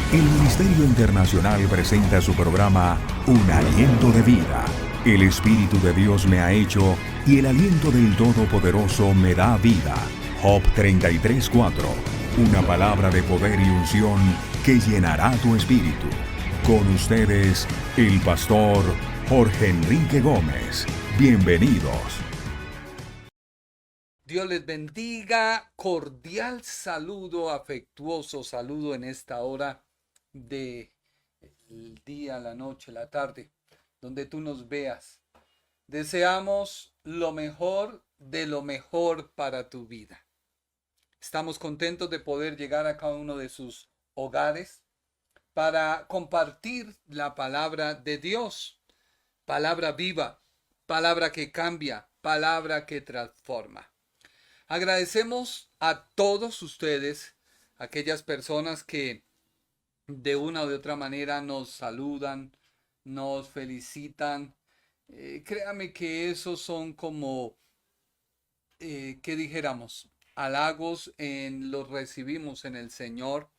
El Ministerio Internacional presenta su programa Un Aliento de Vida. El Espíritu de Dios me ha hecho y el aliento del Todopoderoso me da vida. Job 33:4. Una palabra de poder y unción que llenará tu espíritu. Con ustedes, el pastor Jorge Enrique Gómez. Bienvenidos. Dios les bendiga, cordial saludo, afectuoso saludo en esta hora del día, la noche, la tarde, donde tú nos veas. Deseamos lo mejor de lo mejor para tu vida. Estamos contentos de poder llegar a cada uno de sus hogares para compartir la palabra de Dios, palabra viva, palabra que cambia, palabra que transforma. Agradecemos a todos ustedes, aquellas personas que de una u otra manera nos saludan, nos felicitan. Créame que esos son como, ¿qué dijéramos? Halagos los recibimos en el Señor.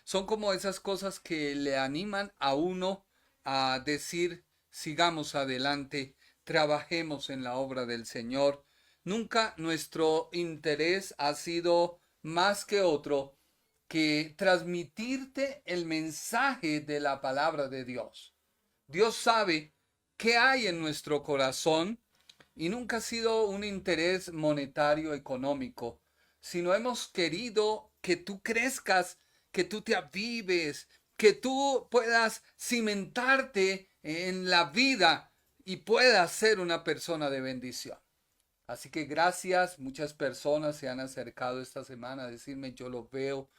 Son como esas cosas que le animan a uno a decir, sigamos adelante, trabajemos en la obra del Señor. Nunca nuestro interés ha sido más que otro que transmitirte el mensaje de la palabra de Dios. Dios sabe qué hay en nuestro corazón y nunca ha sido un interés monetario económico, sino hemos querido que tú crezcas, que tú te avives, que tú puedas cimentarte en la vida y puedas ser una persona de bendición. Así que gracias, muchas personas se han acercado esta semana a decirme, yo lo veo,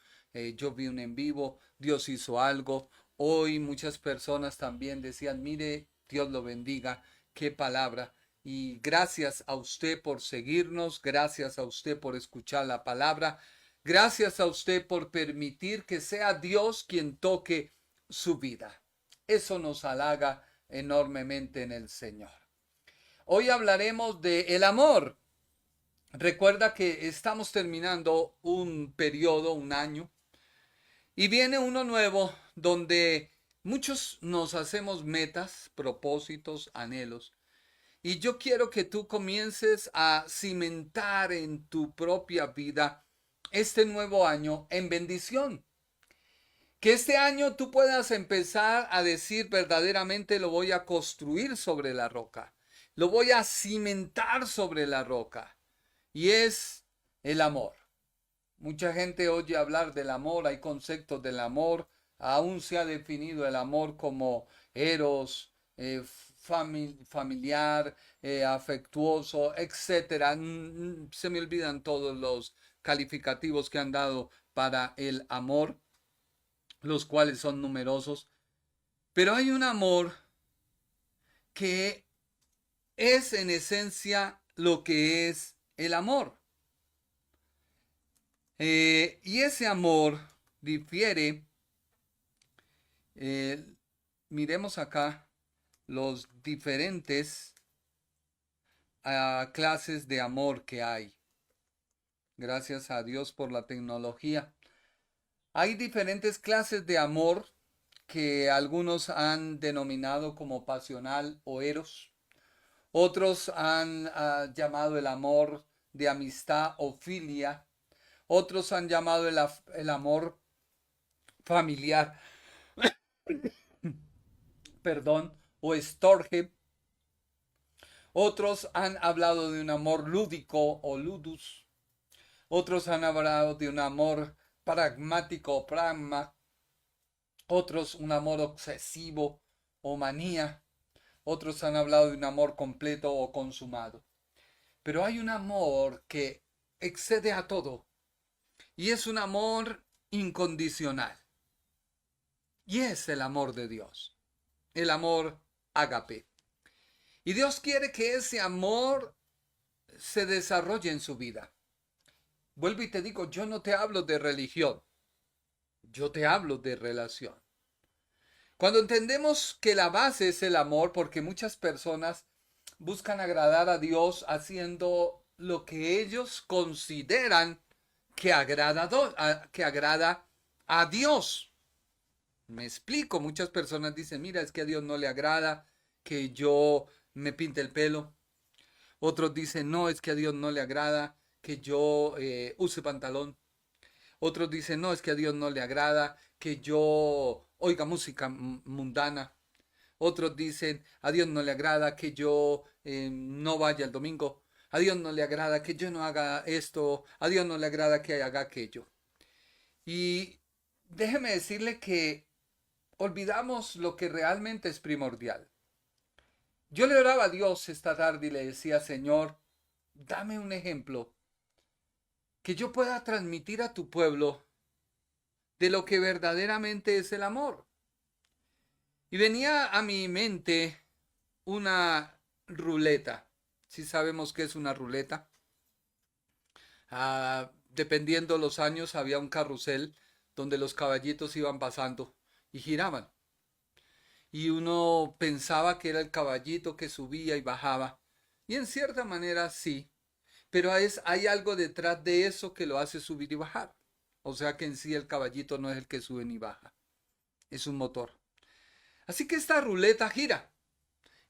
yo vi un en vivo, Dios hizo algo. Hoy muchas personas también decían, mire, Dios lo bendiga, qué palabra. Y gracias a usted por seguirnos, gracias a usted por escuchar la palabra, gracias a usted por permitir que sea Dios quien toque su vida. Eso nos halaga enormemente en el Señor. Hoy hablaremos de el amor. Recuerda que estamos terminando un periodo, un año, y viene uno nuevo donde muchos nos hacemos metas, propósitos, anhelos. Y yo quiero que tú comiences a cimentar en tu propia vida este nuevo año en bendición. Que este año tú puedas empezar a decir verdaderamente lo voy a construir sobre la roca. Lo voy a cimentar sobre la roca. Y es el amor. Mucha gente oye hablar del amor, hay conceptos del amor. Aún se ha definido el amor como eros, familiar, afectuoso, etcétera. Se me olvidan todos los calificativos que han dado para el amor, los cuales son numerosos. Pero hay un amor que es en esencia lo que es el amor. Y ese amor difiere, miremos acá los diferentes clases de amor que hay. Gracias a Dios por la tecnología. Hay diferentes clases de amor que algunos han denominado como pasional o eros. Otros han llamado el amor de amistad o filia. Otros han llamado el amor familiar, perdón, o estorge. Otros han hablado de un amor lúdico o ludus. Otros han hablado de un amor pragmático o pragma. Otros un amor obsesivo o manía. Otros han hablado de un amor completo o consumado. Pero hay un amor que excede a todo. Y es un amor incondicional. Y es el amor de Dios. El amor ágape. Y Dios quiere que ese amor se desarrolle en su vida. Vuelvo y te digo, yo no te hablo de religión. Yo te hablo de relación. Cuando entendemos que la base es el amor, porque muchas personas buscan agradar a Dios haciendo lo que ellos consideran que agrada a Dios. Me explico, muchas personas dicen, mira, es que a Dios no le agrada que yo me pinte el pelo. Otros dicen, no, es que a Dios no le agrada que yo use pantalón. Otros dicen, no, es que a Dios no le agrada que yo oiga música mundana. Otros dicen, a Dios no le agrada que yo no vaya el domingo. A Dios no le agrada que yo no haga esto. A Dios no le agrada que haga aquello. Y déjeme decirle que olvidamos lo que realmente es primordial. Yo le oraba a Dios esta tarde y le decía, Señor, dame un ejemplo que yo pueda transmitir a tu pueblo de lo que verdaderamente es el amor. Y venía a mi mente una ruleta. Si sabemos qué es una ruleta. Dependiendo los años había un carrusel donde los caballitos iban pasando y giraban. Y uno pensaba que era el caballito que subía y bajaba. Y en cierta manera sí. Pero hay algo detrás de eso que lo hace subir y bajar. O sea que en sí el caballito no es el que sube ni baja. Es un motor. Así que esta ruleta gira.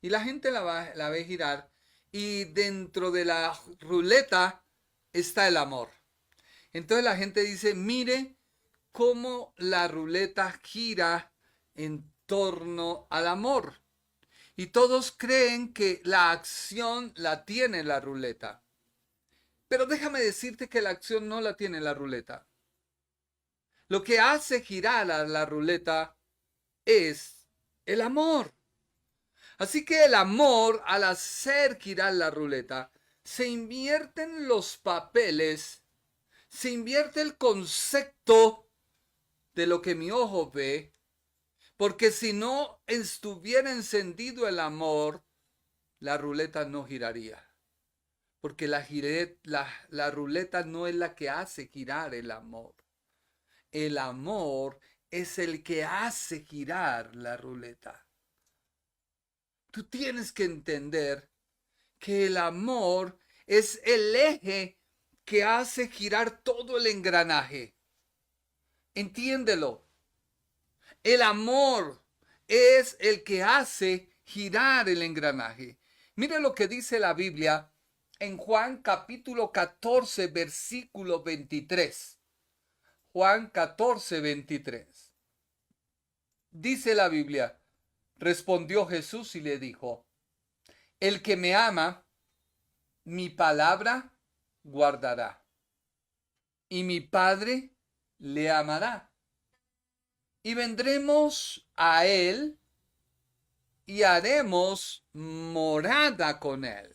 Y la gente la ve girar. Y dentro de la ruleta está el amor. Entonces la gente dice, mire cómo la ruleta gira en torno al amor. Y todos creen que la acción la tiene la ruleta. Pero déjame decirte que la acción no la tiene la ruleta. Lo que hace girar a la ruleta es el amor. Así que el amor, al hacer girar la ruleta, se invierten los papeles, se invierte el concepto de lo que mi ojo ve, porque si no estuviera encendido el amor, la ruleta no giraría. Porque la ruleta no es la que hace girar el amor. El amor es el que hace girar la ruleta. Tú tienes que entender que el amor es el eje que hace girar todo el engranaje. Entiéndelo. El amor es el que hace girar el engranaje. Mire lo que dice la Biblia en Juan capítulo 14, versículo 23. Juan 14, 23. Dice la Biblia, respondió Jesús y le dijo, el que me ama, mi palabra guardará, y mi Padre le amará. Y vendremos a él y haremos morada con él.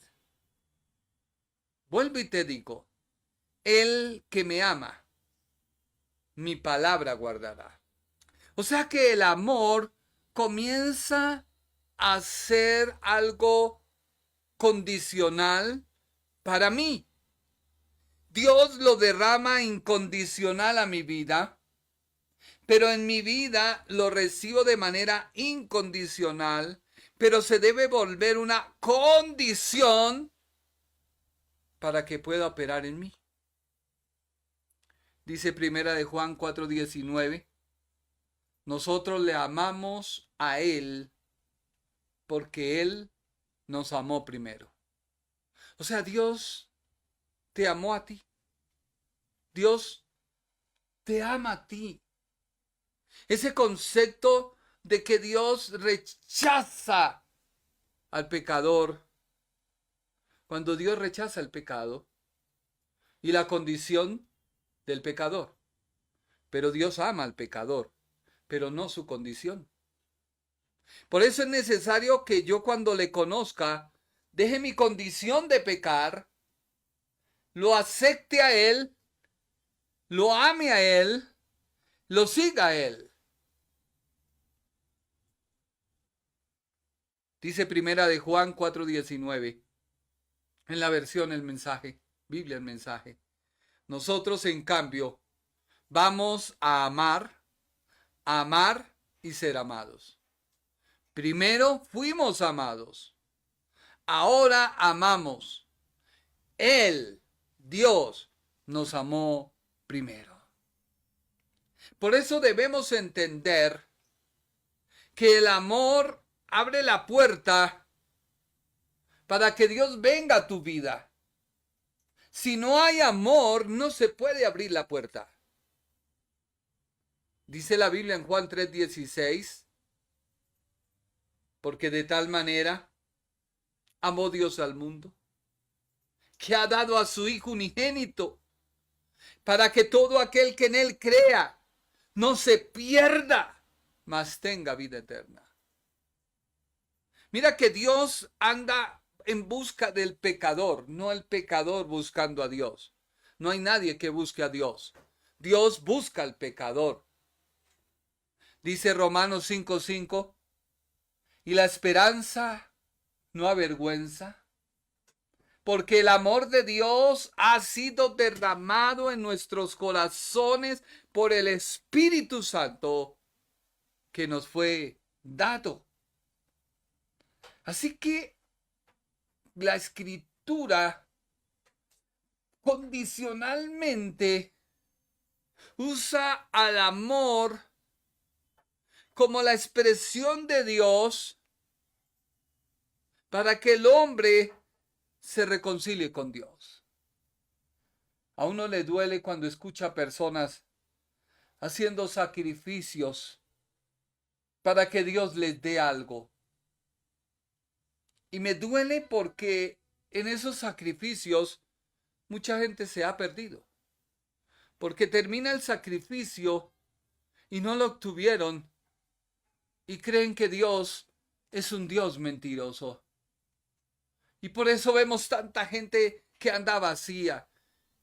Vuelvo y te digo, el que me ama, mi palabra guardará. O sea que el amor comienza a ser algo condicional para mí. Dios lo derrama incondicional a mi vida, pero en mi vida lo recibo de manera incondicional, pero se debe volver una condición para que pueda operar en mí. Dice primera de Juan 4:19, nosotros le amamos a Él porque Él nos amó primero. O sea, Dios te amó a ti. Dios te ama a ti. Ese concepto de que Dios rechaza al pecador. Cuando Dios rechaza el pecado y la condición del pecador. Pero Dios ama al pecador, pero no su condición. Por eso es necesario que yo cuando le conozca, deje mi condición de pecar, lo acepte a Él, lo ame a Él, lo siga a Él. Dice primera de Juan 4:19, en la versión El Mensaje, Biblia El Mensaje. Nosotros, en cambio, vamos a amar y ser amados. Primero fuimos amados, ahora amamos. Él, Dios, nos amó primero. Por eso debemos entender que el amor abre la puerta para que Dios venga a tu vida. Si no hay amor, no se puede abrir la puerta. Dice la Biblia en Juan 3:16, porque de tal manera amó Dios al mundo, que ha dado a su Hijo unigénito, para que todo aquel que en él crea no se pierda, mas tenga vida eterna. Mira que Dios anda en busca del pecador, no el pecador buscando a Dios. No hay nadie que busque a Dios. Dios busca al pecador. Dice Romanos 5:5, y la esperanza no avergüenza, porque el amor de Dios ha sido derramado en nuestros corazones por el Espíritu Santo que nos fue dado. Así que la Escritura condicionalmente usa al amor como la expresión de Dios para que el hombre se reconcilie con Dios. A uno le duele cuando escucha a personas haciendo sacrificios para que Dios les dé algo. Y me duele porque en esos sacrificios mucha gente se ha perdido. Porque termina el sacrificio y no lo obtuvieron y creen que Dios es un Dios mentiroso. Y por eso vemos tanta gente que anda vacía,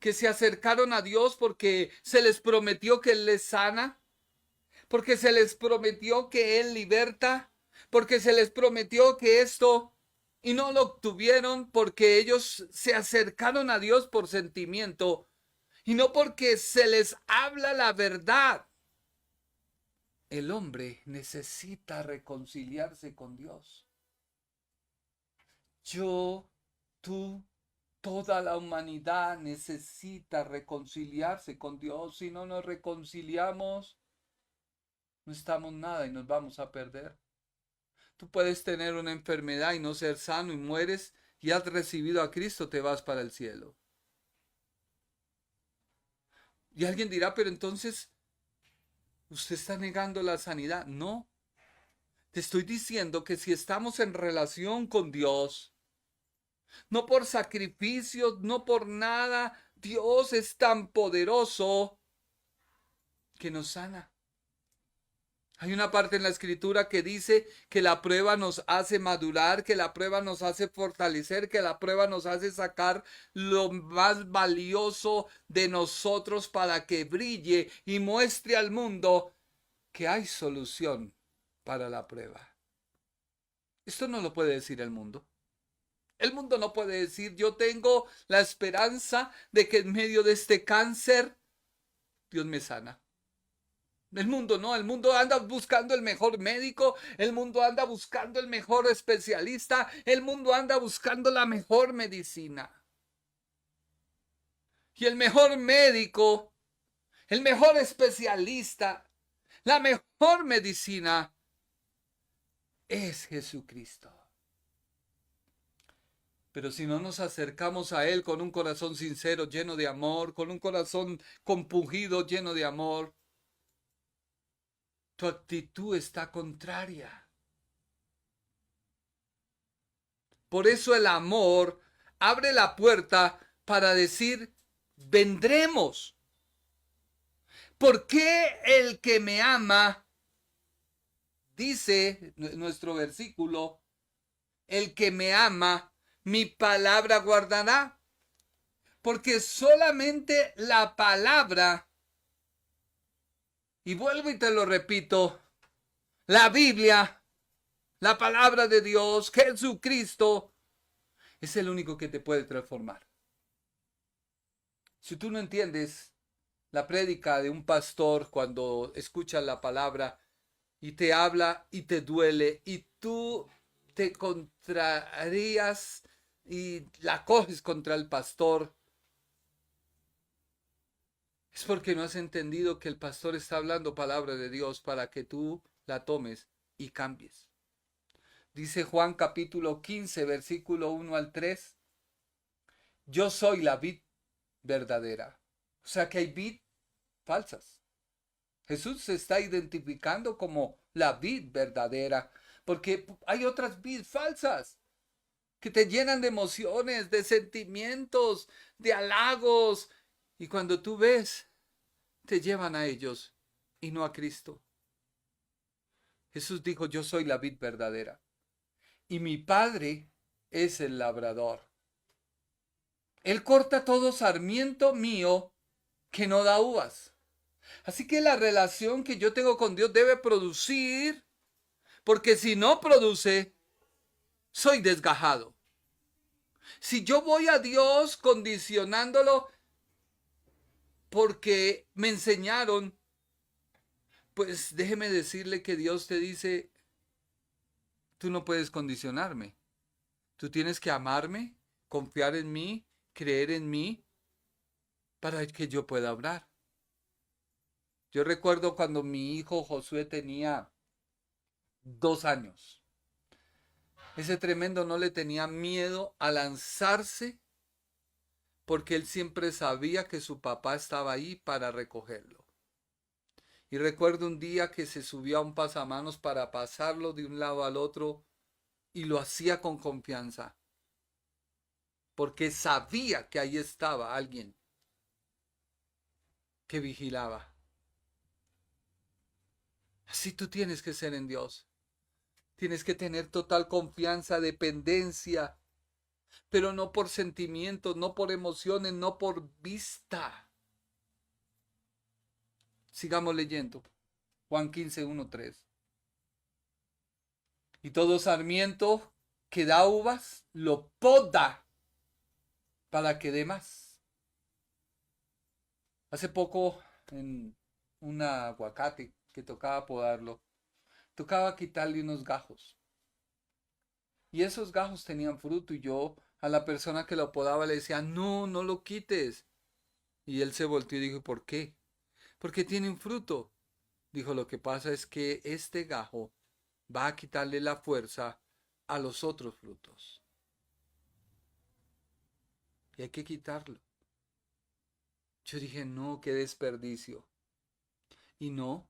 que se acercaron a Dios porque se les prometió que Él les sana, porque se les prometió que Él liberta, porque se les prometió que esto, y no lo obtuvieron porque ellos se acercaron a Dios por sentimiento y no porque se les habla la verdad. El hombre necesita reconciliarse con Dios. Yo, tú, toda la humanidad necesita reconciliarse con Dios. Si no nos reconciliamos, no estamos nada y nos vamos a perder. Tú puedes tener una enfermedad y no ser sano y mueres y has recibido a Cristo, te vas para el cielo. Y alguien dirá, pero entonces, ¿usted está negando la sanidad? No. Te estoy diciendo que si estamos en relación con Dios, no por sacrificios, no por nada, Dios es tan poderoso que nos sana. Hay una parte en la Escritura que dice que la prueba nos hace madurar, que la prueba nos hace fortalecer, que la prueba nos hace sacar lo más valioso de nosotros para que brille y muestre al mundo que hay solución para la prueba. Esto no lo puede decir el mundo. El mundo no puede decir, yo tengo la esperanza de que en medio de este cáncer Dios me sana. El mundo no, el mundo anda buscando el mejor médico, el mundo anda buscando el mejor especialista, el mundo anda buscando la mejor medicina. Y el mejor médico, el mejor especialista, la mejor medicina es Jesucristo. Pero si no nos acercamos a Él con un corazón sincero, lleno de amor, con un corazón compungido, lleno de amor, tu actitud está contraria. Por eso el amor abre la puerta para decir, vendremos. ¿Por qué el que me ama, dice nuestro versículo, el que me ama, mi palabra guardará? Porque solamente la palabra, y vuelvo y te lo repito, la Biblia, la palabra de Dios, Jesucristo, es el único que te puede transformar. Si tú no entiendes la prédica de un pastor cuando escuchas la palabra y te habla y te duele y tú te contrarías y la coges contra el pastor, es porque no has entendido que el pastor está hablando palabra de Dios para que tú la tomes y cambies. Dice Juan capítulo 15, versículo 1 al 3. Yo soy la vid verdadera. O sea que hay vid falsas. Jesús se está identificando como la vid verdadera, porque hay otras vid falsas que te llenan de emociones, de sentimientos, de halagos, y cuando tú ves, te llevan a ellos y no a Cristo. Jesús dijo, yo soy la vid verdadera, y mi Padre es el labrador. Él corta todo sarmiento mío que no da uvas. Así que la relación que yo tengo con Dios debe producir, porque si no produce, soy desgajado. Si yo voy a Dios condicionándolo porque me enseñaron, pues déjeme decirle que Dios te dice, tú no puedes condicionarme. Tú tienes que amarme, confiar en mí, creer en mí, para que yo pueda obrar. Yo recuerdo cuando mi hijo Josué tenía 2 años. Ese tremendo no le tenía miedo a lanzarse porque él siempre sabía que su papá estaba ahí para recogerlo. Y recuerdo un día que se subió a un pasamanos para pasarlo de un lado al otro y lo hacía con confianza, porque sabía que ahí estaba alguien que vigilaba. Así tú tienes que ser en Dios. Tienes que tener total confianza, dependencia, pero no por sentimientos, no por emociones, no por vista. Sigamos leyendo. Juan 15, 1, 3. Y todo sarmiento que da uvas lo poda para que dé más. Hace poco en un aguacate que tocaba podarlo, tocaba quitarle unos gajos. Y esos gajos tenían fruto y yo a la persona que lo podaba le decía, no, no lo quites. Y él se volteó y dijo, ¿por qué? Porque tiene un fruto. Dijo, lo que pasa es que este gajo va a quitarle la fuerza a los otros frutos. Y hay que quitarlo. Yo dije, no, qué desperdicio. Y no.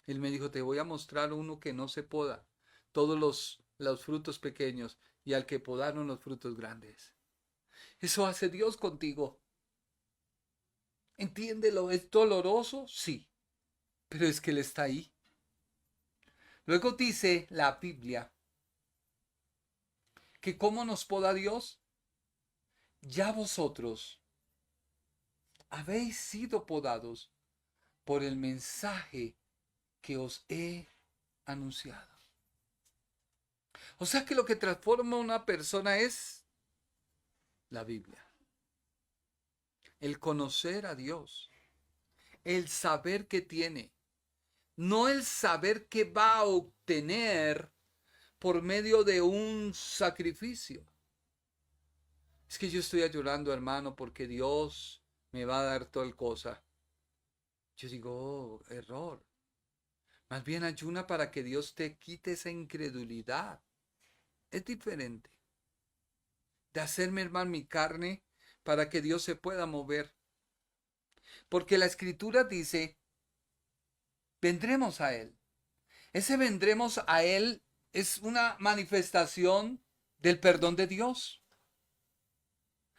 Él me dijo, te voy a mostrar uno que no se poda. Todos los frutos pequeños y al que podaron los frutos grandes. Eso hace Dios contigo. Entiéndelo, ¿es doloroso? Sí, pero es que Él está ahí. Luego dice la Biblia que cómo nos poda Dios, ya vosotros habéis sido podados por el mensaje que os he anunciado. O sea que lo que transforma a una persona es la Biblia. El conocer a Dios, el saber que tiene, no el saber que va a obtener por medio de un sacrificio. Es que yo estoy llorando, hermano, porque Dios me va a dar tal cosa. Yo digo, oh, error. Más bien ayuna para que Dios te quite esa incredulidad. Es diferente de hacer mermar mi carne para que Dios se pueda mover. Porque la Escritura dice, vendremos a Él. Ese vendremos a Él es una manifestación del perdón de Dios.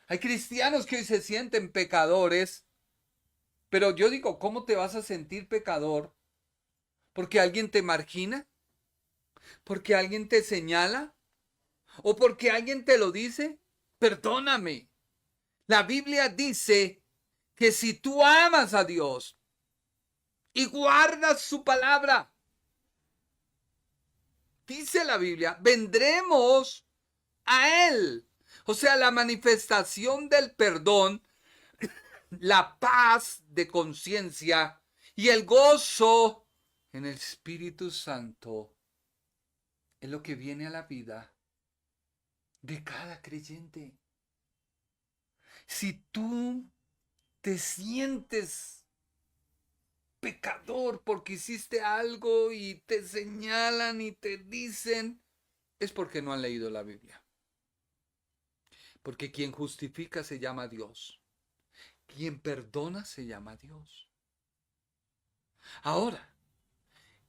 Hay cristianos que hoy se sienten pecadores, pero yo digo, ¿cómo te vas a sentir pecador? ¿Porque alguien te margina? ¿Porque alguien te señala? ¿O porque alguien te lo dice? Perdóname. La Biblia dice que si tú amas a Dios y guardas su palabra, dice la Biblia, vendremos a Él. O sea, la manifestación del perdón, la paz de conciencia y el gozo en el Espíritu Santo es lo que viene a la vida de cada creyente. Si tú te sientes pecador porque hiciste algo y te señalan y te dicen, es porque no han leído la Biblia. Porque quien justifica se llama Dios. Quien perdona se llama Dios. Ahora,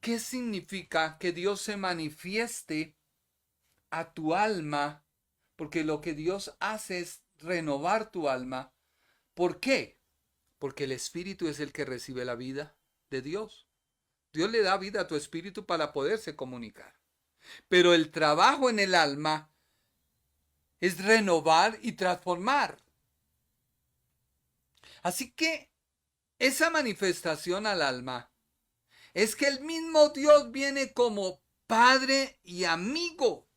¿qué significa que Dios se manifieste a tu alma? Porque lo que Dios hace es renovar tu alma. ¿Por qué? Porque el espíritu es el que recibe la vida de Dios. Dios le da vida a tu espíritu para poderse comunicar. Pero el trabajo en el alma es renovar y transformar. Así que esa manifestación al alma es que el mismo Dios viene como Padre y amigo.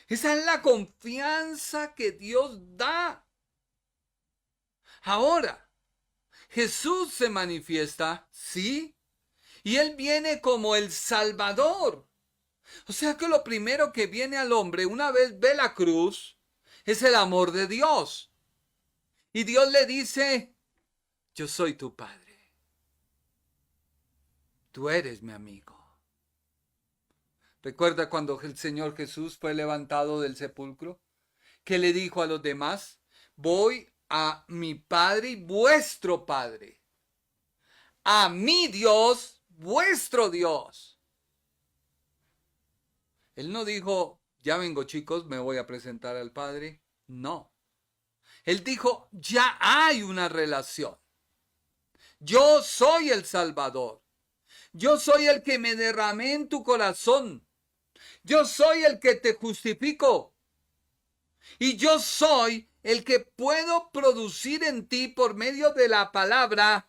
Esa es la confianza que Dios da. Ahora, Jesús se manifiesta, sí, y Él viene como el Salvador. O sea que lo primero que viene al hombre una vez ve la cruz es el amor de Dios. Y Dios le dice, yo soy tu Padre. Tú eres mi amigo. ¿Recuerda cuando el Señor Jesús fue levantado del sepulcro? ¿Qué le dijo a los demás? Voy a mi Padre y vuestro Padre. A mi Dios, vuestro Dios. Él no dijo, ya vengo chicos, me voy a presentar al Padre. No. Él dijo, ya hay una relación. Yo soy el Salvador. Yo soy el que me derramé en tu corazón. Yo soy el que te justifico. Y yo soy el que puedo producir en ti por medio de la palabra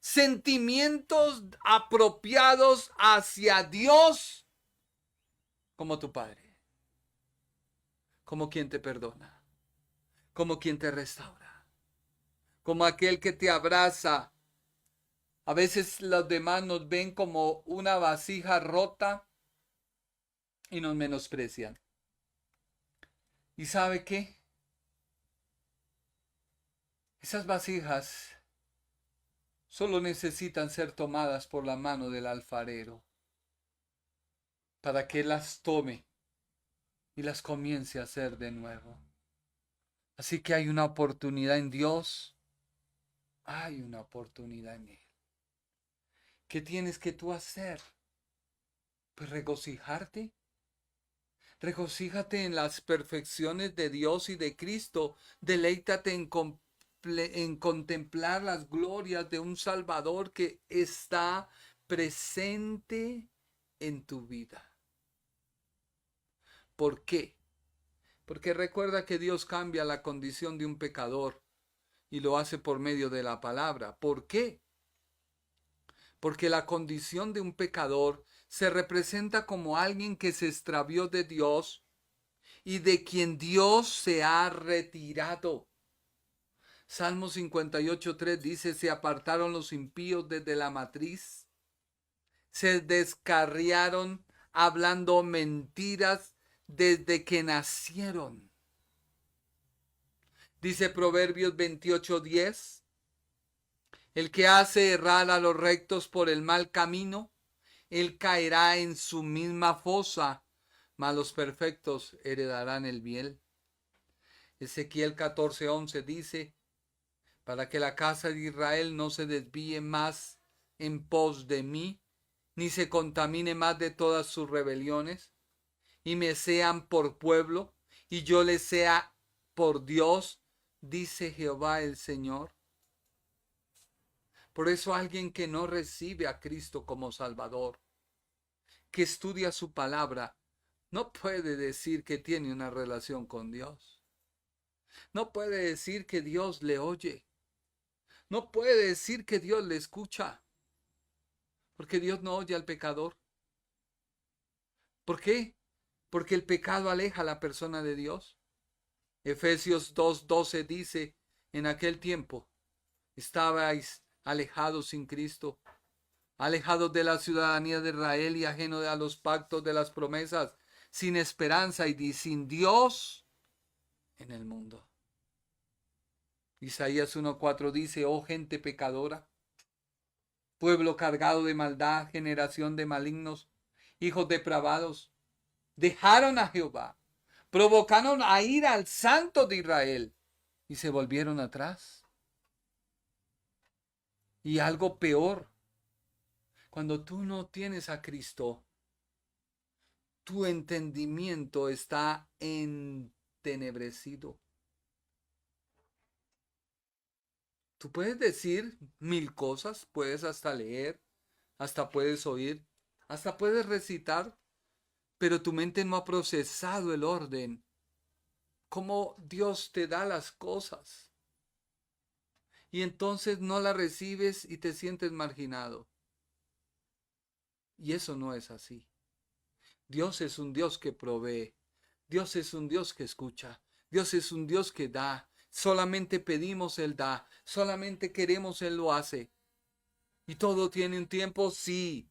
sentimientos apropiados hacia Dios como tu Padre, como quien te perdona, como quien te restaura, como aquel que te abraza. A veces los demás nos ven como una vasija rota y nos menosprecian. ¿Y sabe qué? Esas vasijas solo necesitan ser tomadas por la mano del alfarero para que las tome y las comience a hacer de nuevo. Así que hay una oportunidad en Dios, hay una oportunidad en Él. ¿Qué tienes que tú hacer? Pues regocijarte. Regocíjate en las perfecciones de Dios y de Cristo. Deleítate en contemplar las glorias de un Salvador que está presente en tu vida. ¿Por qué? Porque recuerda que Dios cambia la condición de un pecador y lo hace por medio de la palabra. ¿Por qué? Porque la condición de un pecador se representa como alguien que se extravió de Dios y de quien Dios se ha retirado. Salmo 58:3 dice, se apartaron los impíos desde la matriz, se descarriaron hablando mentiras desde que nacieron. Dice Proverbios 28:10, el que hace errar a los rectos por el mal camino, él caerá en su misma fosa, mas los perfectos heredarán el bien. Ezequiel 14:11 dice, para que la casa de Israel no se desvíe más en pos de mí, ni se contamine más de todas sus rebeliones, y me sean por pueblo, y yo les sea por Dios, dice Jehová el Señor. Por eso alguien que no recibe a Cristo como Salvador, que estudia su palabra, no puede decir que tiene una relación con Dios. No puede decir que Dios le oye. No puede decir que Dios le escucha. Porque Dios no oye al pecador. ¿Por qué? Porque el pecado aleja a la persona de Dios. Efesios 2:12 dice, en aquel tiempo estabais alejados sin Cristo, alejados de la ciudadanía de Israel y ajenos a los pactos de las promesas, sin esperanza y sin Dios en el mundo. Isaías 1:4 dice, oh gente pecadora, pueblo cargado de maldad, generación de malignos, hijos depravados, dejaron a Jehová, provocaron a ira al Santo de Israel y se volvieron atrás. Y algo peor, cuando tú no tienes a Cristo, tu entendimiento está entenebrecido. Tú puedes decir 1000 cosas, puedes hasta leer, hasta puedes oír, hasta puedes recitar, pero tu mente no ha procesado el orden, cómo Dios te da las cosas. Y entonces no la recibes y te sientes marginado. Y eso no es así. Dios es un Dios que provee. Dios es un Dios que escucha. Dios es un Dios que da. Solamente pedimos, Él da. Solamente queremos, Él lo hace. Y todo tiene un tiempo, sí.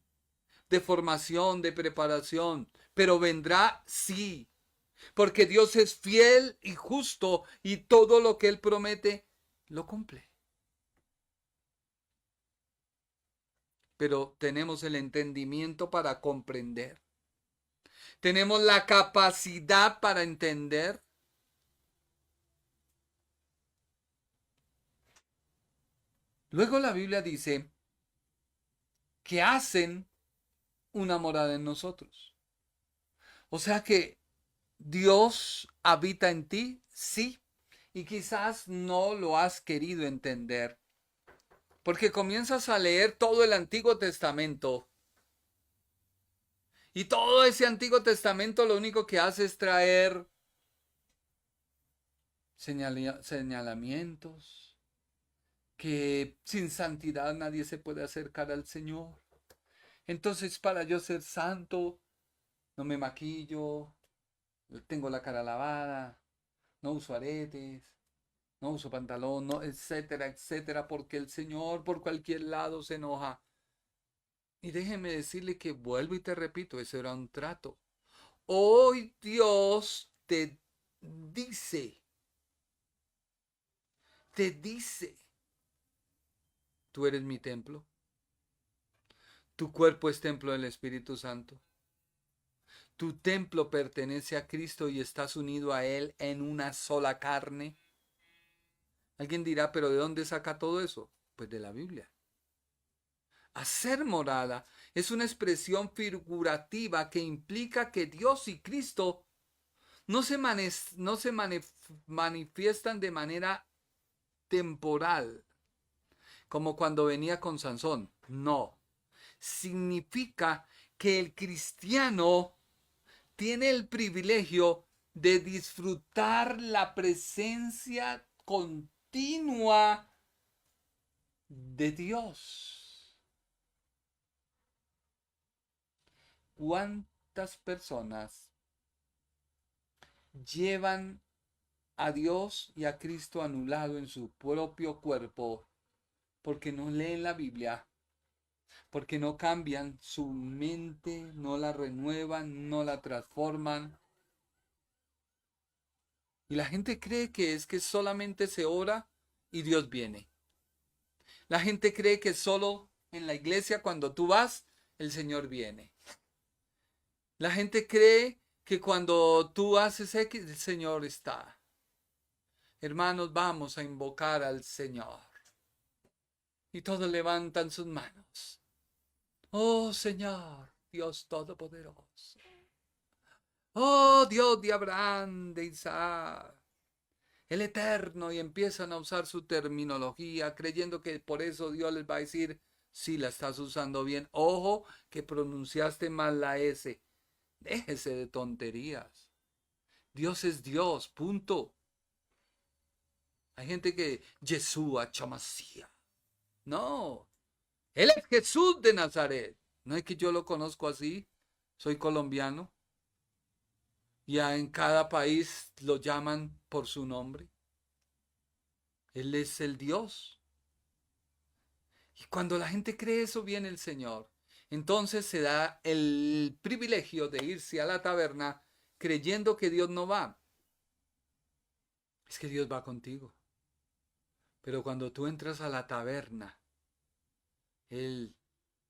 De formación, de preparación. Pero vendrá, sí. Porque Dios es fiel y justo y todo lo que Él promete, lo cumple. Pero tenemos el entendimiento para comprender. Tenemos la capacidad para entender. Luego la Biblia dice que hacen una morada en nosotros. O sea que Dios habita en ti, sí, y quizás no lo has querido entender. Porque comienzas a leer todo el Antiguo Testamento. Y todo ese Antiguo Testamento lo único que hace es traer señalamientos, que sin santidad nadie se puede acercar al Señor. Entonces, para yo ser santo, no me maquillo, tengo la cara lavada, no uso aretes, no uso pantalón, no, etcétera, etcétera, porque el Señor por cualquier lado se enoja. Y déjeme decirle que vuelvo y te repito, eso era un trato. Hoy Dios te dice, tú eres mi templo. Tu cuerpo es templo del Espíritu Santo. Tu templo pertenece a Cristo y estás unido a Él en una sola carne. Alguien dirá, ¿pero de dónde saca todo eso? Pues de la Biblia. Hacer morada es una expresión figurativa que implica que Dios y Cristo no se manifiestan de manera temporal, como cuando venía con Sansón. No. Significa que el cristiano tiene el privilegio de disfrutar la presencia continua de Dios. ¿Cuántas personas llevan a Dios y a Cristo anulado en su propio cuerpo porque no leen la Biblia? Porque no cambian su mente, no la renuevan, no la transforman. Y la gente cree que es que solamente se ora y Dios viene. La gente cree que solo en la iglesia cuando tú vas, el Señor viene. La gente cree que cuando tú haces X, el Señor está. Hermanos, vamos a invocar al Señor. Y todos levantan sus manos. Oh Señor, Dios Todopoderoso. Oh Dios de Abraham, de Isaac, el Eterno, y empiezan a usar su terminología, creyendo que por eso Dios les va a decir, sí, la estás usando bien. Ojo, que pronunciaste mal la S. Déjese de tonterías. Dios es Dios, punto. Hay gente que, Yeshua, Chamasía. No, Él es Jesús de Nazaret. No es que yo lo conozco así, soy colombiano. Ya en cada país lo llaman por su nombre. Él es el Dios. Y cuando la gente cree eso, viene el Señor. Entonces se da el privilegio de irse a la taberna creyendo que Dios no va. Es que Dios va contigo. Pero cuando tú entras a la taberna, Él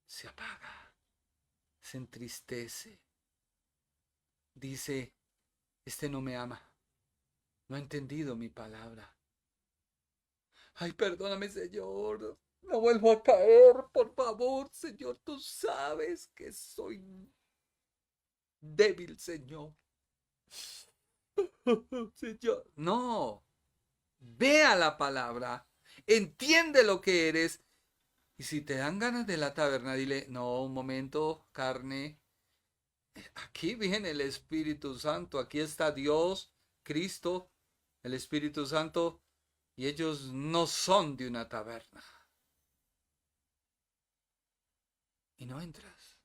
se apaga, se entristece. Dice, este no me ama, no ha entendido mi palabra. Ay, perdóname, Señor, no vuelvo a caer, por favor, Señor, tú sabes que soy débil, Señor. Señor, no, vea la palabra, entiende lo que eres. Y si te dan ganas de la taberna, dile, no, un momento, carne, aquí viene el Espíritu Santo, aquí está Dios, Cristo, el Espíritu Santo, y ellos no son de una taberna. Y no entras.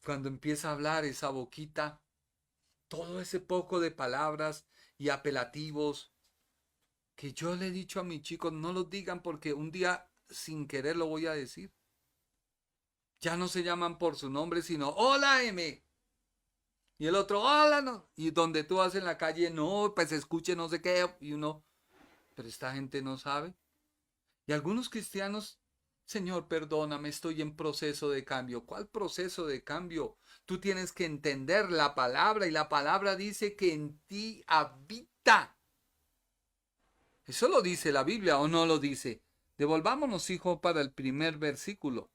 Cuando empieza a hablar esa boquita, todo ese poco de palabras y apelativos, que yo le he dicho a mis chicos, no los digan porque un día sin querer lo voy a decir. Ya no se llaman por su nombre, sino hola M. Y el otro, hola no. Y donde tú vas en la calle, no, pues escuche no sé qué. Y uno, pero esta gente no sabe. Y algunos cristianos, Señor, perdóname, estoy en proceso de cambio. ¿Cuál proceso de cambio? Tú tienes que entender la palabra y la palabra dice que en ti habita. ¿Eso lo dice la Biblia o no lo dice? Devolvámonos, hijo, para el primer versículo.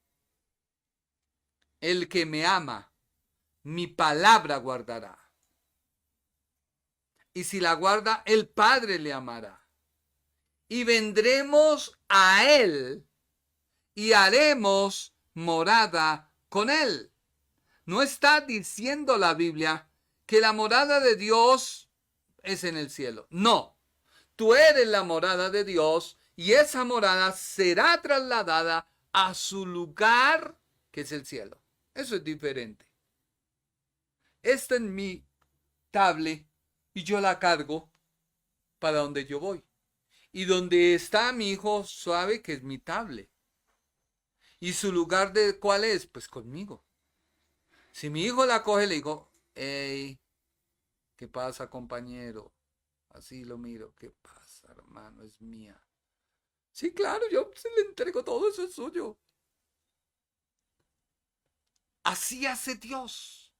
El que me ama, mi palabra guardará. Y si la guarda, el Padre le amará. Y vendremos a él y haremos morada con él. No está diciendo la Biblia que la morada de Dios es en el cielo. No. Tú eres la morada de Dios y esa morada será trasladada a su lugar, que es el cielo. Eso es diferente. Esta es mi tablet y yo la cargo para donde yo voy. Y donde está mi hijo sabe que es mi tablet. ¿Y su lugar de cuál es? Pues conmigo. Si mi hijo la coge, le digo, hey, ¿qué pasa, compañero? Así lo miro, ¿qué pasa, hermano? Es mía. Sí, claro, yo se le entrego todo, eso es suyo. Así hace Dios.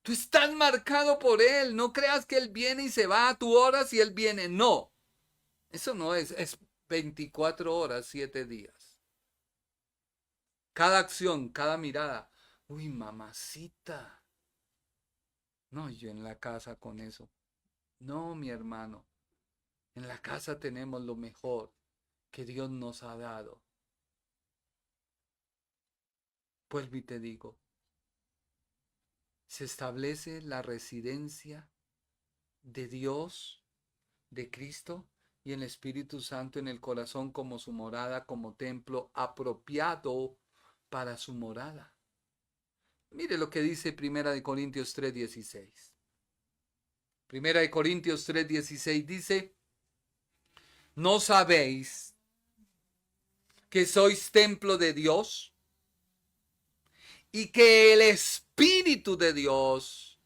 Tú estás marcado por Él. No creas que Él viene y se va a tu hora si Él viene. No. Eso no es 24 horas, 7 días. Cada acción, cada mirada. Uy, mamacita. No, yo en la casa con eso. No, mi hermano. En la casa tenemos lo mejor que Dios nos ha dado. Vuelvo y te digo. Se establece la residencia de Dios, de Cristo y el Espíritu Santo en el corazón como su morada, como templo apropiado para su morada. Mire lo que dice 1 Corintios 3:16. 1 Corintios 3:16 dice, ¿no sabéis que sois templo de Dios y que el Espíritu de Dios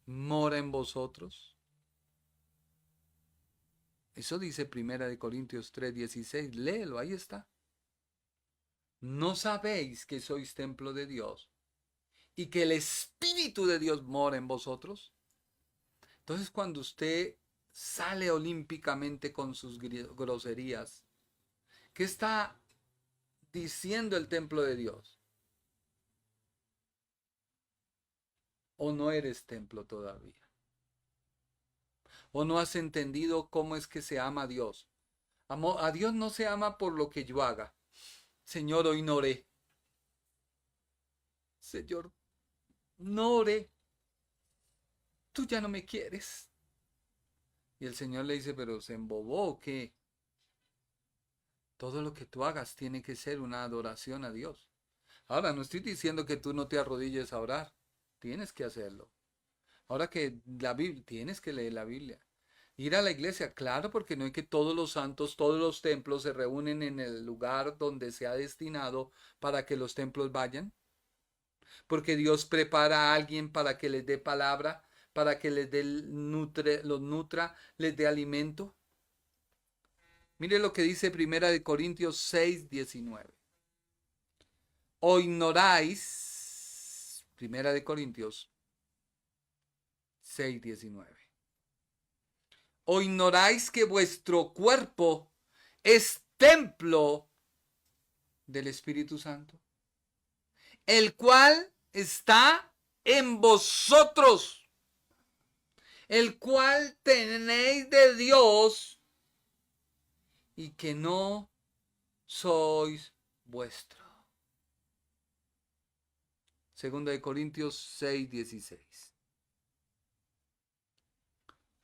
mora en vosotros? Eso dice 1 Corintios 3:16. Léelo, ahí está. ¿No sabéis que sois templo de Dios y que el Espíritu de Dios mora en vosotros? Entonces, cuando usted sale olímpicamente con sus groserías, ¿qué está diciendo el templo de Dios? ¿O no eres templo todavía? ¿O no has entendido cómo es que se ama a Dios? A Dios no se ama por lo que yo haga. Señor, hoy no oré. Señor, no oré. Tú ya no me quieres. Y el Señor le dice, pero ¿se embobó o qué? Todo lo que tú hagas tiene que ser una adoración a Dios. Ahora, no estoy diciendo que tú no te arrodilles a orar. Tienes que hacerlo. Ahora que la Biblia, tienes que leer la Biblia. Ir a la iglesia, claro, porque no es que todos los santos, todos los templos se reúnen en el lugar donde se ha destinado para que los templos vayan. Porque Dios prepara a alguien para que les dé palabra, para que les dé los nutra, les dé alimento. Mire lo que dice 1 Corintios 6, 19. ¿O ignoráis? 1 Corintios 6, 19. ¿O ignoráis que vuestro cuerpo es templo del Espíritu Santo, el cual está en vosotros, el cual tenéis de Dios y que no sois vuestro? 2 Corintios 6, 16.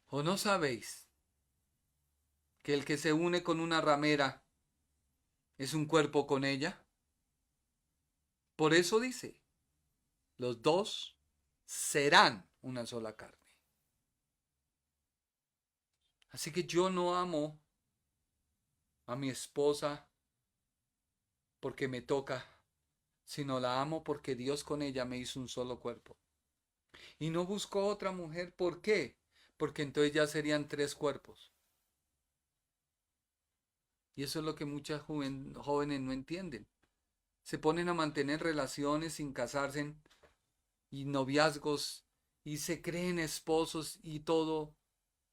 ¿O no sabéis que el que se une con una ramera es un cuerpo con ella? Por eso dice, los dos serán una sola carne. Así que yo no amo a mi esposa porque me toca, sino la amo porque Dios con ella me hizo un solo cuerpo. Y no busco otra mujer, ¿por qué? Porque entonces ya serían 3 cuerpos. Y eso es lo que muchas jóvenes no entienden. Se ponen a mantener relaciones sin casarse y noviazgos y se creen esposos y todo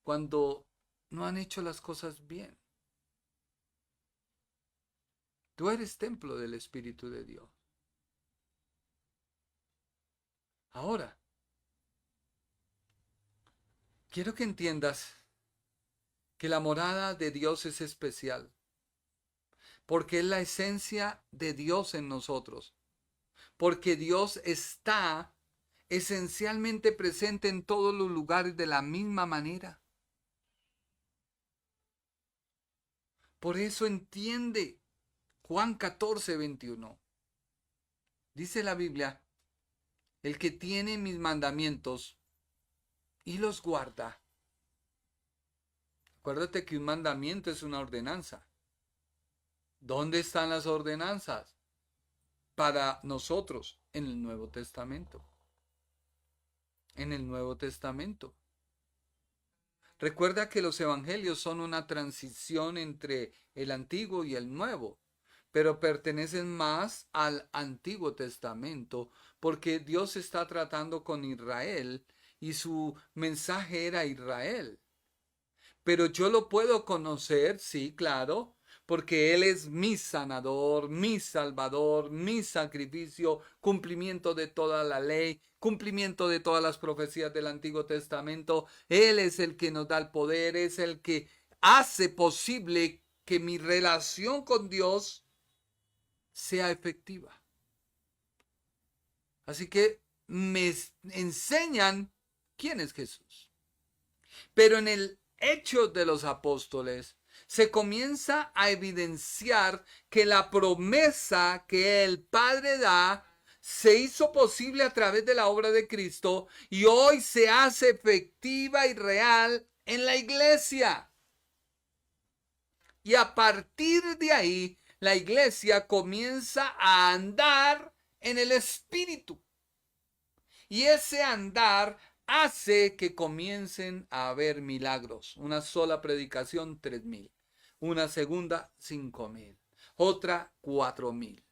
cuando no han hecho las cosas bien. Tú eres templo del Espíritu de Dios. Ahora, quiero que entiendas que la morada de Dios es especial, porque es la esencia de Dios en nosotros, porque Dios está esencialmente presente en todos los lugares de la misma manera. Por eso entiende Juan 14, 21. Dice la Biblia, el que tiene mis mandamientos y los guarda. Acuérdate que un mandamiento es una ordenanza. ¿Dónde están las ordenanzas? Para nosotros, en el Nuevo Testamento. En el Nuevo Testamento. Recuerda que los evangelios son una transición entre el Antiguo y el Nuevo, pero pertenecen más al Antiguo Testamento, porque Dios está tratando con Israel y su mensaje era Israel. Pero yo lo puedo conocer, sí, claro, porque Él es mi sanador, mi salvador, mi sacrificio, cumplimiento de toda la ley, cumplimiento de todas las profecías del Antiguo Testamento. Él es el que nos da el poder, es el que hace posible que mi relación con Dios sea efectiva. Así que me enseñan quién es Jesús. Pero en el Hechos de los Apóstoles se comienza a evidenciar que la promesa que el Padre da se hizo posible a través de la obra de Cristo y hoy se hace efectiva y real en la iglesia. Y a partir de ahí, la iglesia comienza a andar en el Espíritu. Y ese andar hace que comiencen a haber milagros. Una sola predicación, 3,000. Una segunda, 5,000. Otra, 4,000.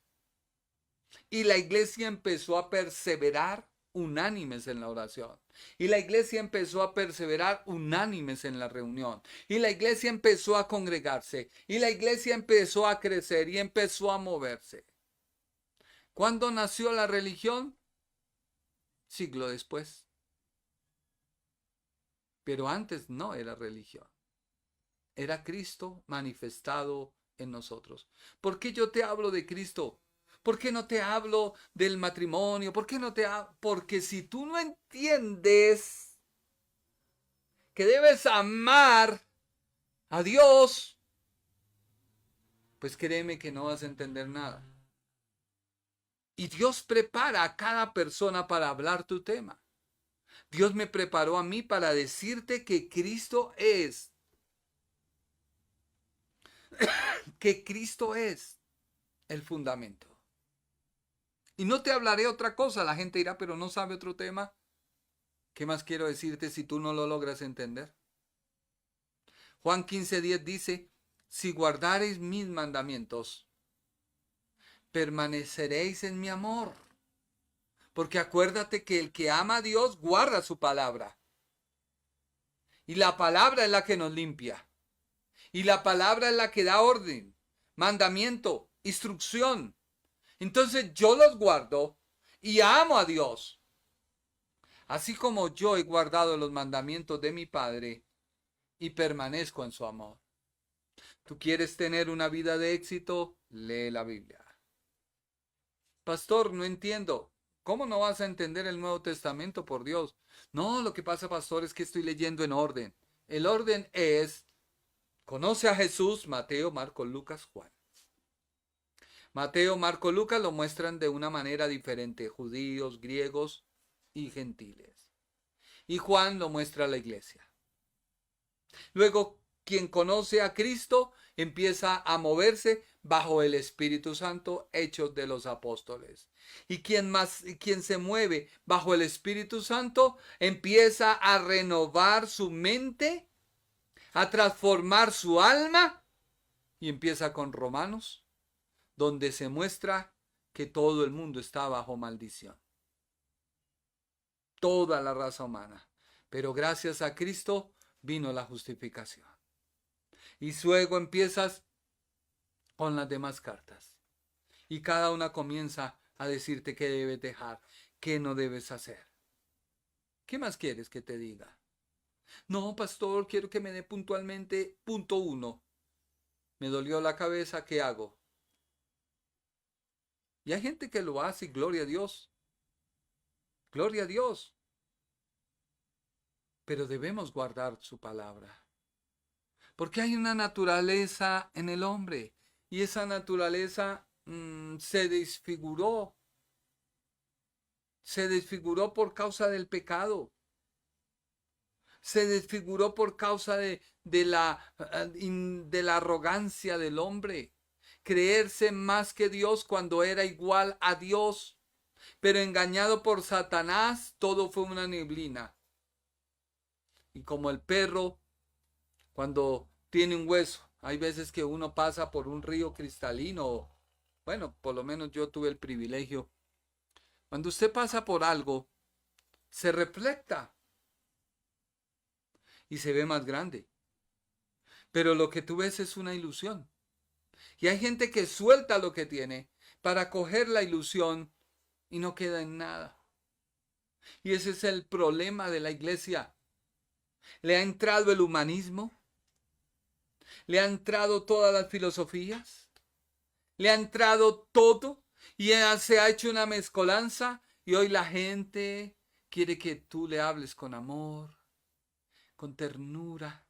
Y la iglesia empezó a perseverar unánimes en la oración. Y la iglesia empezó a perseverar unánimes en la reunión. Y la iglesia empezó a congregarse. Y la iglesia empezó a crecer y empezó a moverse. ¿Cuándo nació la religión? Siglo después. Pero antes no era religión. Era Cristo manifestado en nosotros. ¿Por qué yo te hablo de Cristo? ¿Por qué no te hablo del matrimonio? ¿Por qué no te hablo? Porque si tú no entiendes que debes amar a Dios, pues créeme que no vas a entender nada. Y Dios prepara a cada persona para hablar tu tema. Dios me preparó a mí para decirte que Cristo es. Que Cristo es el fundamento. Y no te hablaré otra cosa. La gente dirá, pero no sabe otro tema. ¿Qué más quiero decirte si tú no lo logras entender? Juan 15:10 dice, si guardareis mis mandamientos, permaneceréis en mi amor. Porque acuérdate que el que ama a Dios guarda su palabra. Y la palabra es la que nos limpia. Y la palabra es la que da orden, mandamiento, instrucción. Entonces yo los guardo y amo a Dios. Así como yo he guardado los mandamientos de mi Padre y permanezco en su amor. ¿Tú quieres tener una vida de éxito? Lee la Biblia. Pastor, no entiendo. ¿Cómo no vas a entender el Nuevo Testamento, por Dios? No, lo que pasa, pastor, es que estoy leyendo en orden. El orden es, conoce a Jesús, Mateo, Marcos, Lucas, Juan. Mateo, Marcos, Lucas lo muestran de una manera diferente, judíos, griegos y gentiles. Y Juan lo muestra a la iglesia. Luego, quien conoce a Cristo empieza a moverse bajo el Espíritu Santo, Hechos de los Apóstoles. Y quien se mueve bajo el Espíritu Santo empieza a renovar su mente, a transformar su alma, y empieza con Romanos, donde se muestra que todo el mundo está bajo maldición. Toda la raza humana. Pero gracias a Cristo vino la justificación. Y luego empiezas con las demás cartas. Y cada una comienza a decirte qué debes dejar, qué no debes hacer. ¿Qué más quieres que te diga? No, pastor, quiero que me dé puntualmente punto 1. Me dolió la cabeza, ¿qué hago? Y hay gente que lo hace y gloria a Dios. Gloria a Dios. Pero debemos guardar su palabra. Porque hay una naturaleza en el hombre. Y esa naturaleza se desfiguró. Se desfiguró por causa del pecado. Se desfiguró por causa de la arrogancia del hombre. Creerse más que Dios cuando era igual a Dios. Pero engañado por Satanás, todo fue una neblina. Y como el perro, cuando tiene un hueso, hay veces que uno pasa por un río cristalino. Bueno, por lo menos yo tuve el privilegio. Cuando usted pasa por algo, se refleja y se ve más grande. Pero lo que tú ves es una ilusión. Y hay gente que suelta lo que tiene para coger la ilusión y no queda en nada. Y ese es el problema de la iglesia. Le ha entrado el humanismo, le ha entrado todas las filosofías, le ha entrado todo y se ha hecho una mezcolanza y hoy la gente quiere que tú le hables con amor, con ternura,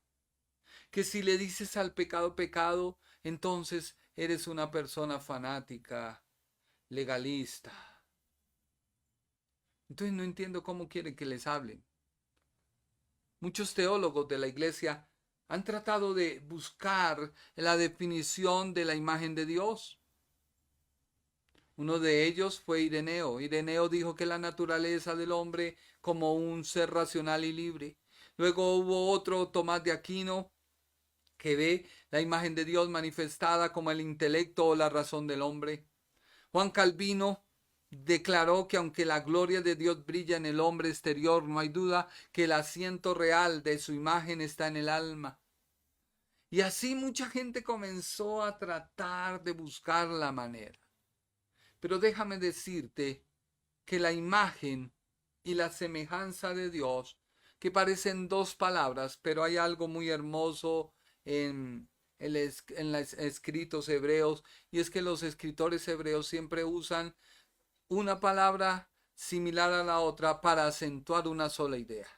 que si le dices al pecado, pecado, entonces eres una persona fanática, legalista. Entonces no entiendo cómo quieren que les hablen. Muchos teólogos de la iglesia han tratado de buscar la definición de la imagen de Dios. Uno de ellos fue Ireneo. Ireneo dijo que la naturaleza del hombre como un ser racional y libre. Luego hubo otro, Tomás de Aquino, que ve la imagen de Dios manifestada como el intelecto o la razón del hombre. Juan Calvino declaró que aunque la gloria de Dios brilla en el hombre exterior, no hay duda que el asiento real de su imagen está en el alma. Y así mucha gente comenzó a tratar de buscar la manera. Pero déjame decirte que la imagen y la semejanza de Dios, que parecen dos palabras, pero hay algo muy hermoso en los escritos hebreos, y es que los escritores hebreos siempre usan una palabra similar a la otra para acentuar una sola idea.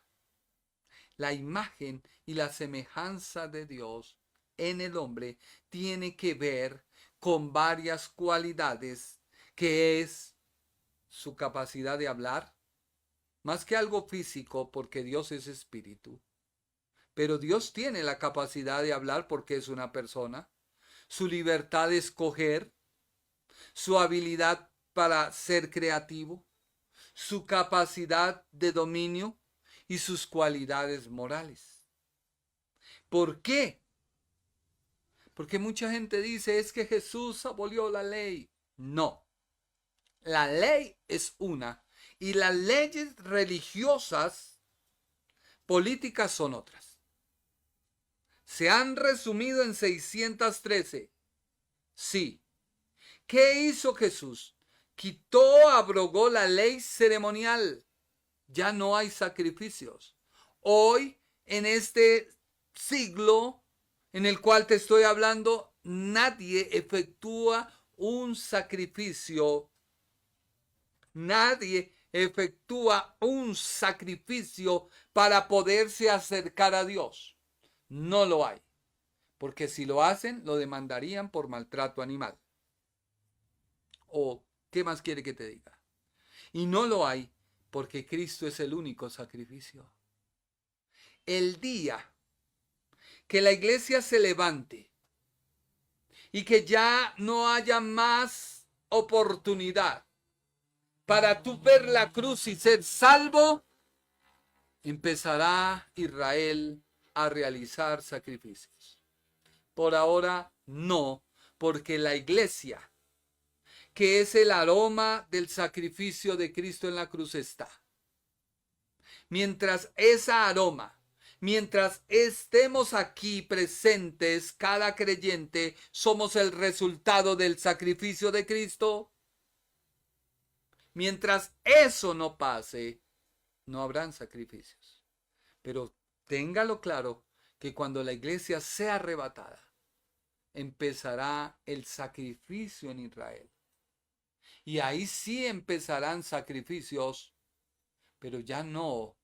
La imagen y la semejanza de Dios en el hombre tiene que ver con varias cualidades, que es su capacidad de hablar, más que algo físico, porque Dios es espíritu. Pero Dios tiene la capacidad de hablar porque es una persona, su libertad de escoger, su habilidad para ser creativo, su capacidad de dominio y sus cualidades morales. ¿Por qué? Porque mucha gente dice, es que Jesús abolió la ley. No, la ley es una y las leyes religiosas, políticas son otras. Se han resumido en 613. Sí. ¿Qué hizo Jesús? Quitó, abrogó la ley ceremonial. Ya no hay sacrificios. Hoy, en este siglo en el cual te estoy hablando, nadie efectúa un sacrificio. Nadie efectúa un sacrificio para poderse acercar a Dios. No lo hay. Porque si lo hacen, lo demandarían por maltrato animal. ¿O qué más quiere que te diga? Y no lo hay porque Cristo es el único sacrificio. El día que la iglesia se levante y que ya no haya más oportunidad para tú ver la cruz y ser salvo, empezará Israel a realizar sacrificios. Por ahora no, porque la iglesia, que es el aroma del sacrificio de Cristo en la cruz, está. Mientras estemos aquí presentes, cada creyente, somos el resultado del sacrificio de Cristo. Mientras eso no pase, no habrán sacrificios. Pero téngalo claro que cuando la iglesia sea arrebatada, empezará el sacrificio en Israel. Y ahí sí empezarán sacrificios, pero ya no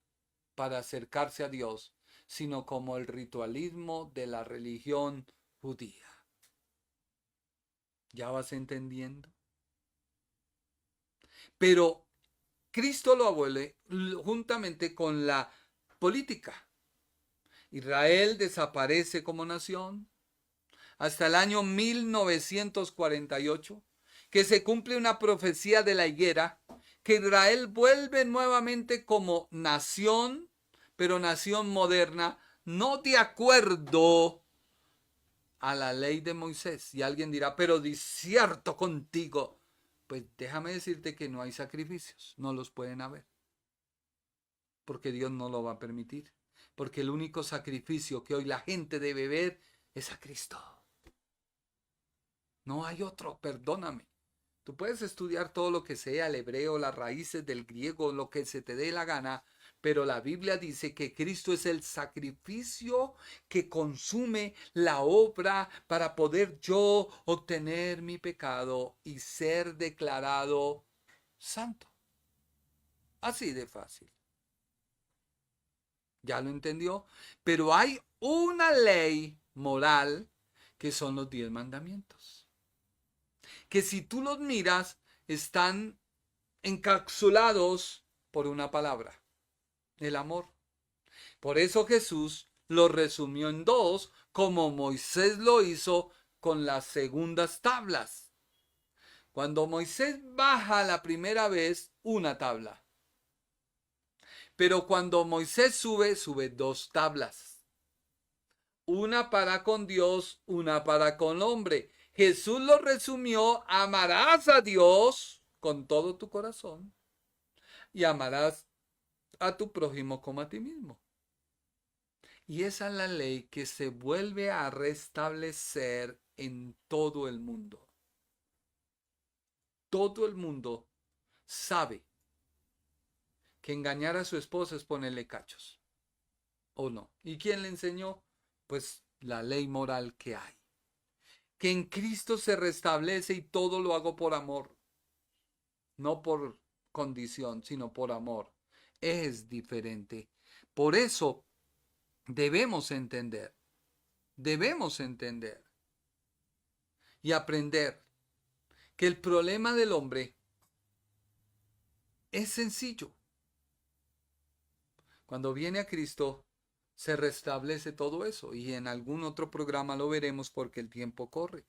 para acercarse a Dios, sino como el ritualismo de la religión judía. ¿Ya vas entendiendo? Pero Cristo lo abole juntamente con la política. Israel desaparece como nación hasta el año 1948, que se cumple una profecía de la higuera, que Israel vuelve nuevamente como nación, pero nación moderna, no de acuerdo a la ley de Moisés. Y alguien dirá, pero discierto contigo. Pues déjame decirte que no hay sacrificios, no los pueden haber. Porque Dios no lo va a permitir. Porque el único sacrificio que hoy la gente debe ver es a Cristo. No hay otro, perdóname. Tú puedes estudiar todo lo que sea, el hebreo, las raíces del griego, lo que se te dé la gana, pero la Biblia dice que Cristo es el sacrificio que consume la obra para poder yo obtener mi pecado y ser declarado santo. Así de fácil. ¿Ya lo entendió? Pero hay una ley moral que son los 10 mandamientos. Que si tú los miras, están encapsulados por una palabra, el amor. Por eso Jesús lo resumió en 2, como Moisés lo hizo con las segundas tablas. Cuando Moisés baja la primera vez, una tabla. Pero cuando Moisés sube 2 tablas. Una para con Dios, una para con el hombre. Jesús lo resumió: amarás a Dios con todo tu corazón y amarás a tu prójimo como a ti mismo. Y esa es la ley que se vuelve a restablecer en todo el mundo. Todo el mundo sabe que engañar a su esposa es ponerle cachos. ¿O no? ¿Y quién le enseñó? Pues la ley moral que hay. Que en Cristo se restablece y todo lo hago por amor. No por condición, sino por amor. Es diferente. Por eso debemos entender y aprender que el problema del hombre es sencillo. Cuando viene a Cristo, se restablece todo eso, y en algún otro programa lo veremos porque el tiempo corre.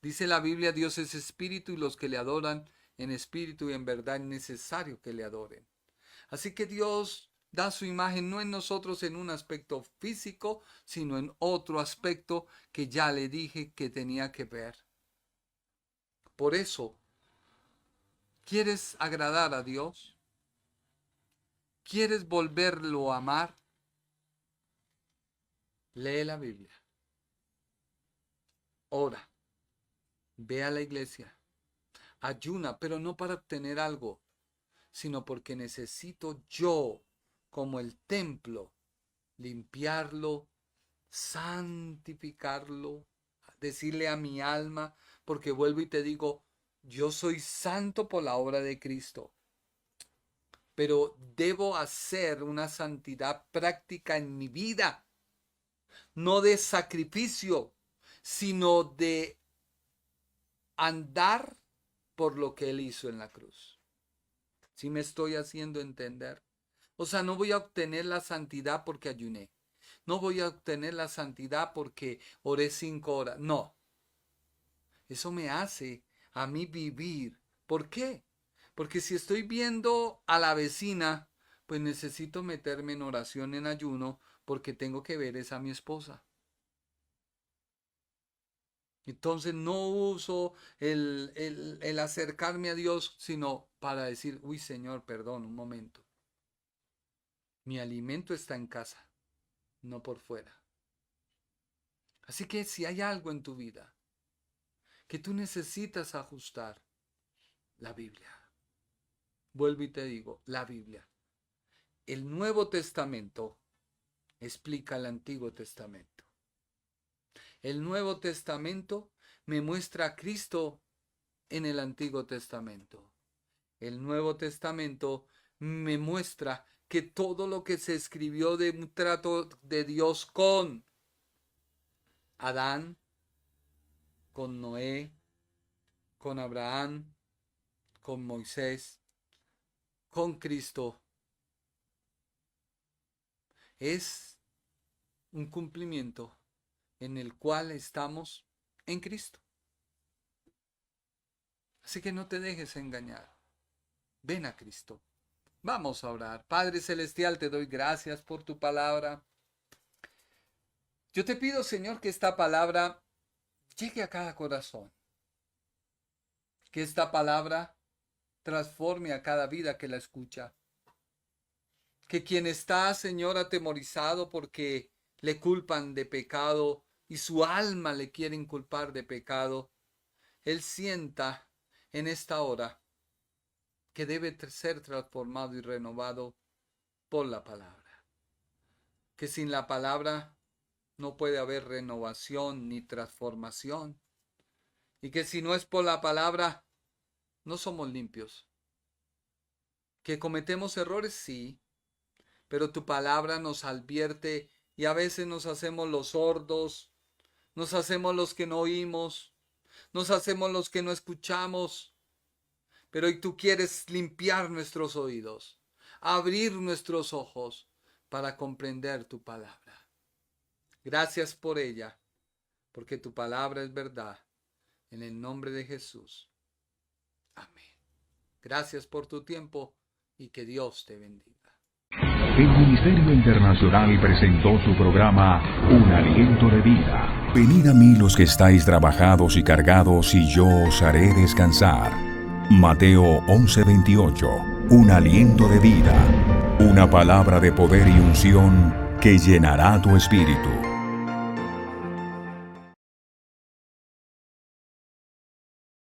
Dice la Biblia: Dios es espíritu y los que le adoran en espíritu y en verdad es necesario que le adoren. Así que Dios da su imagen no en nosotros en un aspecto físico, sino en otro aspecto que ya le dije que tenía que ver. Por eso, ¿quieres agradar a Dios? ¿Quieres volverlo a amar? Lee la Biblia. Ora. Ve a la iglesia. Ayuna, pero no para obtener algo, sino porque necesito yo, como el templo, limpiarlo, santificarlo, decirle a mi alma, porque vuelvo y te digo, yo soy santo por la obra de Cristo, pero debo hacer una santidad práctica en mi vida, no de sacrificio, sino de andar por lo que Él hizo en la cruz. ¿Sí me estoy haciendo entender? O sea, no voy a obtener la santidad porque ayuné. No voy a obtener la santidad porque oré 5 horas. No. Eso me hace a mí vivir. ¿Por qué? Porque si estoy viendo a la vecina, pues necesito meterme en oración, en ayuno, porque tengo que ver esa a mi esposa. Entonces no uso el acercarme a Dios, sino para decir, uy Señor, perdón, un momento. Mi alimento está en casa, no por fuera. Así que si hay algo en tu vida que tú necesitas ajustar, la Biblia. Vuelvo y te digo, la Biblia. El Nuevo Testamento explica el Antiguo Testamento. El Nuevo Testamento me muestra a Cristo en el Antiguo Testamento. El Nuevo Testamento me muestra que todo lo que se escribió de un trato de Dios con Adán, con Noé, con Abraham, con Moisés, con Cristo, es un cumplimiento en el cual estamos en Cristo. Así que no te dejes engañar. Ven a Cristo. Vamos a orar. Padre Celestial, te doy gracias por tu palabra. Yo te pido, Señor, que esta palabra llegue a cada corazón. Que esta palabra transforme a cada vida que la escucha. Que quien está, Señor, atemorizado porque le culpan de pecado y su alma le quiere inculpar de pecado, él sienta en esta hora que debe ser transformado y renovado por la palabra. Que sin la palabra no puede haber renovación ni transformación. Y que si no es por la palabra, no somos limpios. Que cometemos errores, sí, pero tu palabra nos advierte y a veces nos hacemos los sordos, nos hacemos los que no oímos, nos hacemos los que no escuchamos. Pero hoy tú quieres limpiar nuestros oídos, abrir nuestros ojos para comprender tu palabra. Gracias por ella, porque tu palabra es verdad. En el nombre de Jesús. Amén. Gracias por tu tiempo y que Dios te bendiga. El Ministerio Internacional presentó su programa Un Aliento de Vida. Venid a mí los que estáis trabajados y cargados, y yo os haré descansar. Mateo 11:28. Un aliento de vida. Una palabra de poder y unción que llenará tu espíritu.